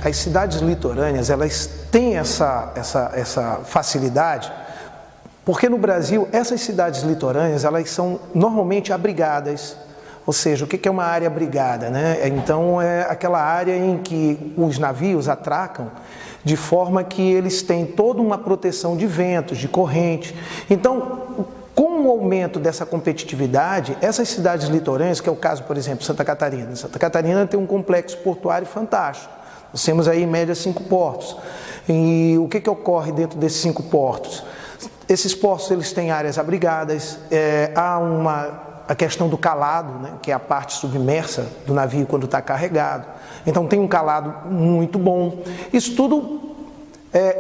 as cidades litorâneas, elas têm essa facilidade, porque no Brasil, essas cidades litorâneas, elas são normalmente abrigadas. Ou seja, o que é uma área abrigada, né? Então, é aquela área em que os navios atracam de forma que eles têm toda uma proteção de ventos, de corrente. Então, com o aumento dessa competitividade, essas cidades litorâneas, que é o caso, por exemplo, Santa Catarina. Santa Catarina tem um complexo portuário fantástico. Nós temos aí, em média, 5 portos. E o que ocorre dentro desses 5 portos? Esses portos, eles têm áreas abrigadas, há a questão do calado, né, que é a parte submersa do navio quando está carregado. Então tem um calado muito bom. Isso tudo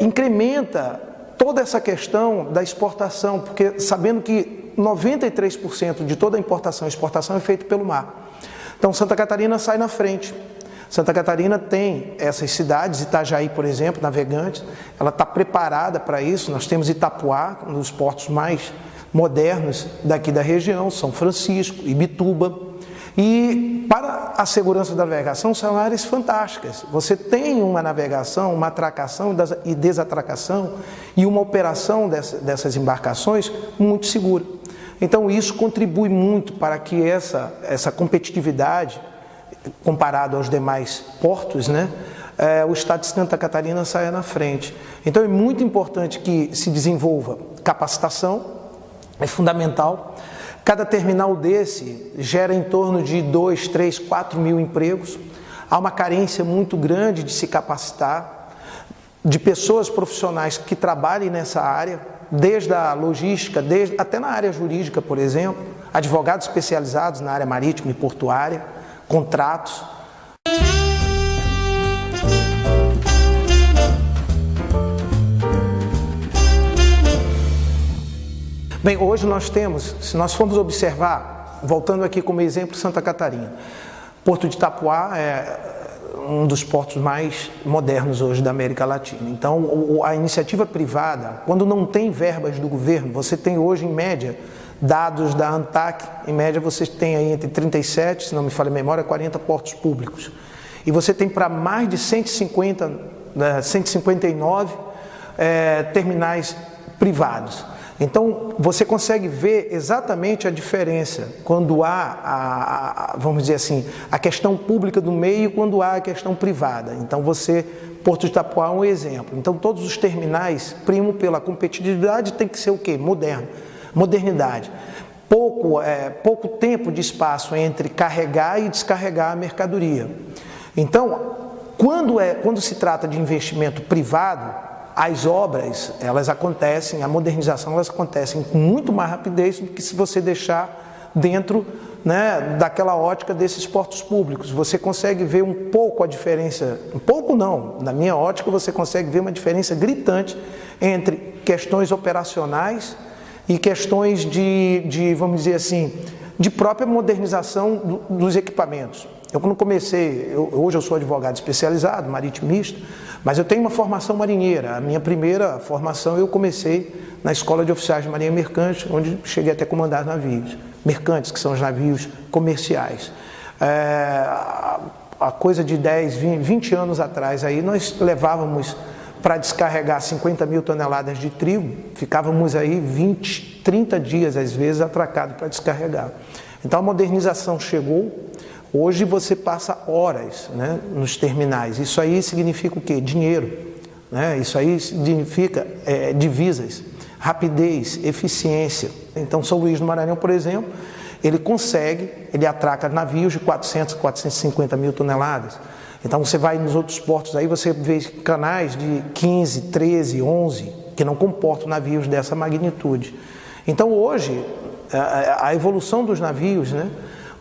incrementa toda essa questão da exportação, porque sabendo que 93% de toda a importação e exportação é feito pelo mar. Então Santa Catarina sai na frente. Santa Catarina tem essas cidades, Itajaí, por exemplo, Navegantes, ela está preparada para isso. Nós temos Itapuá, um dos portos mais modernos daqui da região, São Francisco, Ibituba. E para a segurança da navegação são áreas fantásticas. Você tem uma navegação, uma atracação e desatracação e uma operação dessas embarcações muito segura. Então isso contribui muito para que essa competitividade, comparado aos demais portos, né, o estado de Santa Catarina saia na frente. Então é muito importante que se desenvolva capacitação, é fundamental. Cada terminal desse gera em torno de 2, 3, 4 mil empregos. Há uma carência muito grande de se capacitar, de pessoas profissionais que trabalhem nessa área, desde a logística, até na área jurídica, por exemplo, advogados especializados na área marítima e portuária, contratos. Bem, hoje nós temos, se nós formos observar, voltando aqui como exemplo, Santa Catarina, Porto de Itapuá é um dos portos mais modernos hoje da América Latina. Então, a iniciativa privada, quando não tem verbas do governo, você tem hoje, em média, dados da ANTAC, em média você tem aí entre 37, se não me falha a memória, 40 portos públicos. E você tem para mais de 159 terminais privados. Então, você consegue ver exatamente a diferença quando há, vamos dizer assim, a questão pública do meio e quando há a questão privada. Então, Porto de Itapuá é um exemplo. Então, todos os terminais primam pela competitividade, tem que ser o quê? Modernidade. Pouco tempo de espaço entre carregar e descarregar a mercadoria. Então, quando se trata de investimento privado, as obras, elas acontecem, a modernização, elas acontecem com muito mais rapidez do que se você deixar dentro, né, daquela ótica desses portos públicos. Você consegue ver um pouco a diferença, um pouco não, na minha ótica você consegue ver uma diferença gritante entre questões operacionais e questões vamos dizer assim, de própria modernização dos equipamentos. Eu quando comecei, hoje eu sou advogado especializado, maritimista, mas eu tenho uma formação marinheira. A minha primeira formação eu comecei na Escola de Oficiais de Marinha Mercante, onde cheguei até a comandar navios mercantes, que são os navios comerciais. A coisa de 10, 20 anos atrás, aí nós levávamos para descarregar 50 mil toneladas de trigo, ficávamos aí 20, 30 dias, às vezes, atracados para descarregar. Então a modernização chegou. Hoje você passa horas, né, nos terminais. Isso aí significa o quê? Dinheiro. Né? Isso aí significa divisas, rapidez, eficiência. Então São Luís do Maranhão, por exemplo, ele atraca navios de 400, 450 mil toneladas. Então você vai nos outros portos aí, você vê canais de 15, 13, 11, que não comportam navios dessa magnitude. Então hoje, a evolução dos navios, né,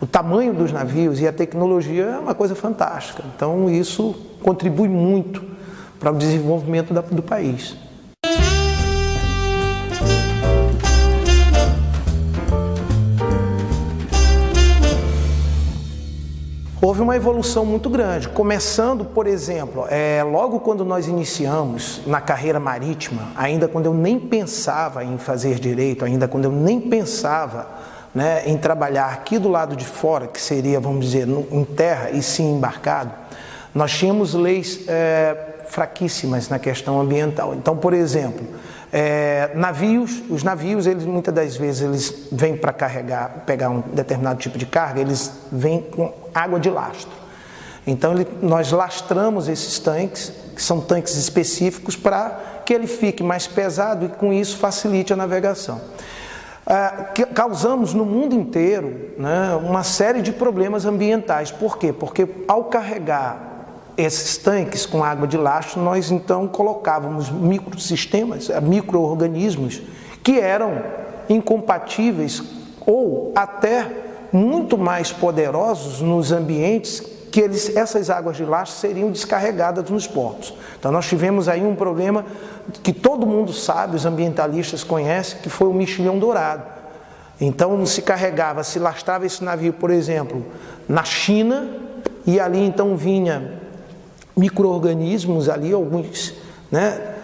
o tamanho dos navios e a tecnologia é uma coisa fantástica. Então isso contribui muito para o desenvolvimento do país. Houve uma evolução muito grande, começando, por exemplo, logo quando nós iniciamos na carreira marítima, ainda quando eu nem pensava em fazer direito, ainda quando eu nem pensava, né, em trabalhar aqui do lado de fora, que seria, vamos dizer, em terra e sim embarcado, nós tínhamos leis fraquíssimas na questão ambiental. Então, por exemplo, os navios, eles muitas das vezes eles vêm para pegar um determinado tipo de carga, eles vêm com água de lastro. Então nós lastramos esses tanques, que são tanques específicos, para que ele fique mais pesado e com isso facilite a navegação. Causamos no mundo inteiro, né, uma série de problemas ambientais. Por quê? Porque ao carregar esses tanques com água de lastro, nós então colocávamos microsistemas, micro-organismos que eram incompatíveis ou até muito mais poderosos nos ambientes que essas águas de lastro seriam descarregadas nos portos. Então nós tivemos aí um problema que todo mundo sabe, os ambientalistas conhecem, que foi o mexilhão dourado. Então se lastrava esse navio, por exemplo, na China, e ali então vinha micro-organismos ali, alguns, né,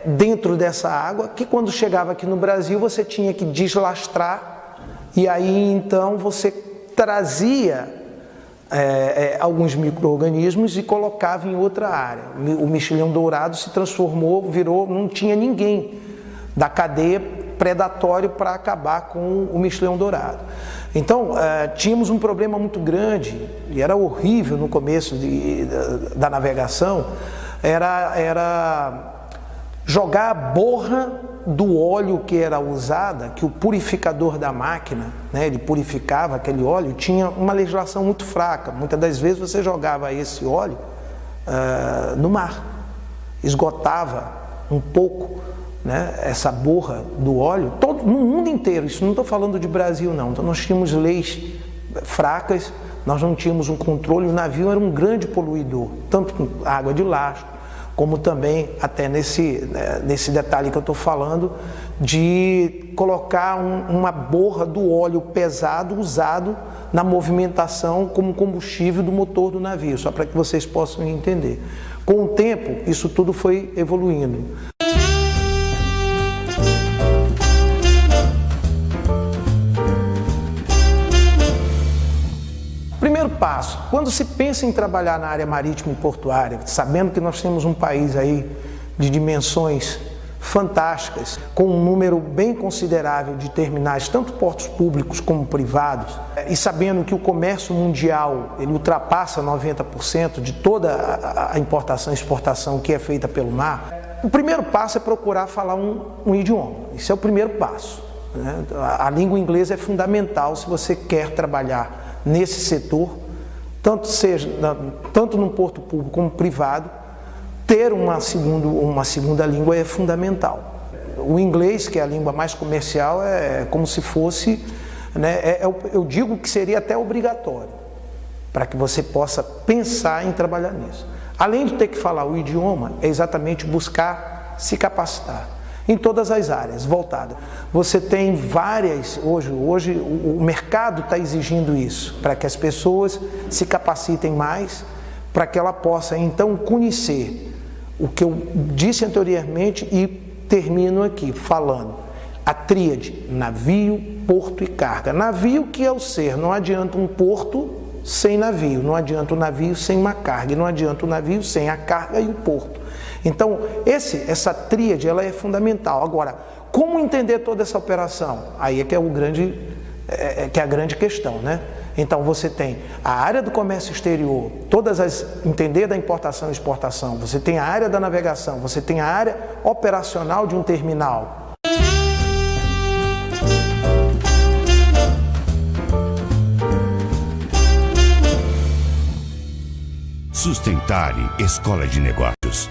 dentro dessa água, que quando chegava aqui no Brasil você tinha que deslastrar, e aí então você trazia alguns micro-organismos e colocava em outra área. O mexilhão dourado se transformou, não tinha ninguém da cadeia predatório para acabar com o mexilhão dourado. Então, tínhamos um problema muito grande, e era horrível no começo da navegação, era jogar a borra do óleo que era usada, que o purificador da máquina, né, ele purificava aquele óleo, tinha uma legislação muito fraca. Muitas das vezes você jogava esse óleo no mar, esgotava um pouco, né, essa borra do óleo, no mundo inteiro. Isso não estou falando de Brasil não. Então nós tínhamos leis fracas, nós não tínhamos um controle, o navio era um grande poluidor, tanto com água de lastro, como também até nesse detalhe que eu estou falando, de colocar uma borra do óleo pesado usado na movimentação como combustível do motor do navio, só para que vocês possam entender. Com o tempo, isso tudo foi evoluindo. Primeiro passo, quando se pensa em trabalhar na área marítima e portuária, sabendo que nós temos um país aí de dimensões fantásticas, com um número bem considerável de terminais, tanto portos públicos como privados, e sabendo que o comércio mundial ele ultrapassa 90% de toda a importação e exportação que é feita pelo mar, o primeiro passo é procurar falar um idioma. Isso é o primeiro passo, né? A língua inglesa é fundamental se você quer trabalhar nesse setor, tanto no porto público como privado. Ter uma segunda língua é fundamental. O inglês, que é a língua mais comercial, é como se fosse, né, eu digo que seria até obrigatório, para que você possa pensar em trabalhar nisso. Além de ter que falar o idioma, é exatamente buscar se capacitar em todas as áreas voltadas. Você tem várias, hoje o mercado está exigindo isso, para que as pessoas se capacitem mais, para que ela possa então conhecer o que eu disse anteriormente e termino aqui falando. A tríade, navio, porto e carga. Navio que é o ser, não adianta um porto sem navio, não adianta um navio sem uma carga, e não adianta um navio sem a carga e o porto. Então, essa tríade ela é fundamental. Agora, como entender toda essa operação? Aí é que é a grande questão, né? Então, você tem a área do comércio exterior, entender da importação e exportação, você tem a área da navegação, você tem a área operacional de um terminal. Sustentare Escola de Negócios.